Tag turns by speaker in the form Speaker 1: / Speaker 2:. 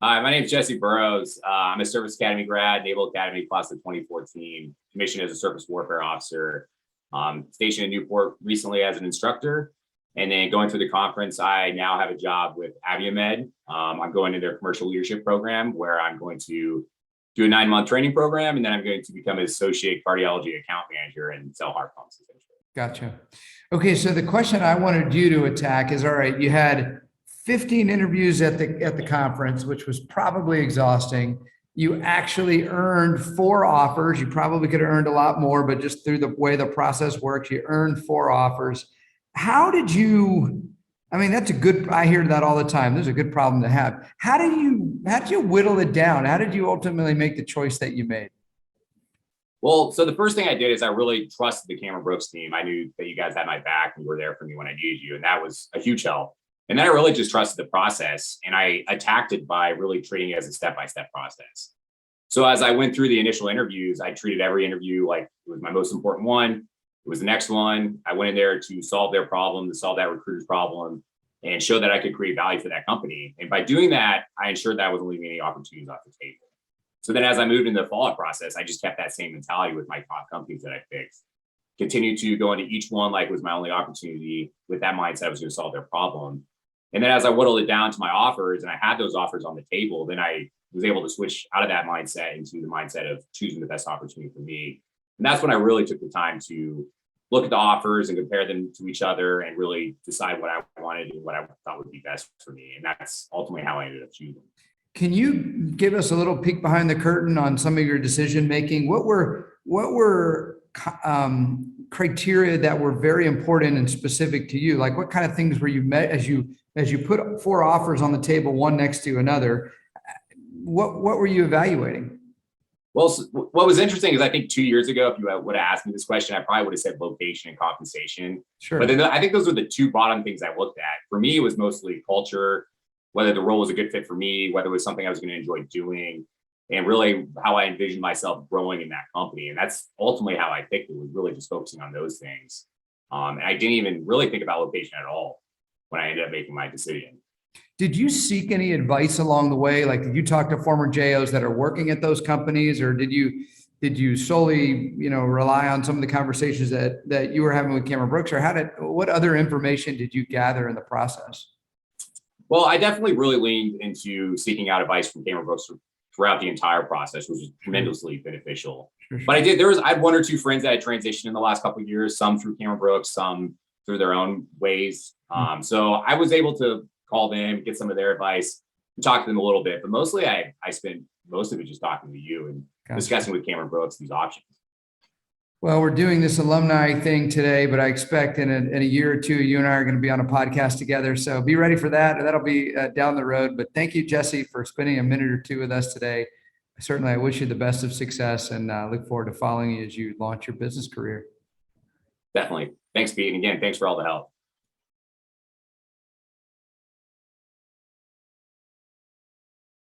Speaker 1: Hi, my name is Jesse Burroughs. I'm a Service Academy grad, Naval Academy class of 2014, commissioned as a surface warfare officer, stationed in Newport recently as an instructor. And then going through the conference, I now have a job with Aviomed. I'm going to their commercial leadership program where I'm going to do a 9-month training program, and then I'm going to become an associate cardiology account manager and sell heart pumps essentially.
Speaker 2: Gotcha. Okay, so the question I wanted you to attack is, all right, you had 15 interviews at the conference, which was probably exhausting. You actually earned 4 offers. You probably could have earned a lot more, but just through the way the process works, you earned 4 offers. How did you, I mean, that's a good, I hear that all the time. There's a good problem to have. How did you whittle it down? How did you ultimately make the choice that you made?
Speaker 1: Well, so the first thing I did is I really trusted the Cameron Brooks team. I knew that you guys had my back and you were there for me when I needed you, and that was a huge help. And then I really just trusted the process, and I attacked it by really treating it as a step-by-step process. So as I went through the initial interviews, I treated every interview like it was my most important one. It was the next one. I went in there to solve their problem, to solve that recruiter's problem, and show that I could create value for that company. And by doing that, I ensured that I wasn't leaving any opportunities off the table. So then as I moved into the follow-up process, I just kept that same mentality with my top companies that I picked. Continued to go into each one like it was my only opportunity with that mindset I was going to solve their problem. And then as I whittled it down to my offers and I had those offers on the table, then I was able to switch out of that mindset into the mindset of choosing the best opportunity for me. And that's when I really took the time to look at the offers and compare them to each other and really decide what I wanted and what I thought would be best for me. And that's ultimately how I ended up choosing.
Speaker 2: Can you give us a little peek behind the curtain on some of your decision making? What were criteria that were very important and specific to you? Like what kind of things were you met as you put 4 offers on the table, one next to another? What were you evaluating?
Speaker 1: Well, what was interesting is I think 2 years ago, if you would have asked me this question, I probably would have said location and compensation.
Speaker 2: Sure.
Speaker 1: But then I think those were the 2 bottom things I looked at. For me, it was mostly culture, whether the role was a good fit for me, whether it was something I was going to enjoy doing, and really how I envisioned myself growing in that company. And that's ultimately how I picked it, was really just focusing on those things. And I didn't even really think about location at all when I ended up making my decision.
Speaker 2: Did you seek any advice along the way? Like, did you talk to former JOs that are working at those companies, or did you solely, rely on some of the conversations that you were having with Cameron Brooks, or what other information did you gather in the process?
Speaker 1: Well, I definitely really leaned into seeking out advice from Cameron Brooks throughout the entire process, which was tremendously beneficial.
Speaker 2: Sure.
Speaker 1: But I had 1 or 2 friends that I transitioned in the last couple of years, some through Cameron Brooks, some through their own ways. So I was able to call them, get some of their advice, and talk to them a little bit. But mostly I spent most of it just talking to you and discussing with Cameron Brooks these options.
Speaker 2: Well, we're doing this alumni thing today, but I expect in a year or 2, you and I are going to be on a podcast together. So be ready for that. That'll be down the road. But thank you, Jesse, for spending a minute or 2 with us today. Certainly, I wish you the best of success and look forward to following you as you launch your business career.
Speaker 1: Definitely. Thanks, Pete. And again, thanks for all the help.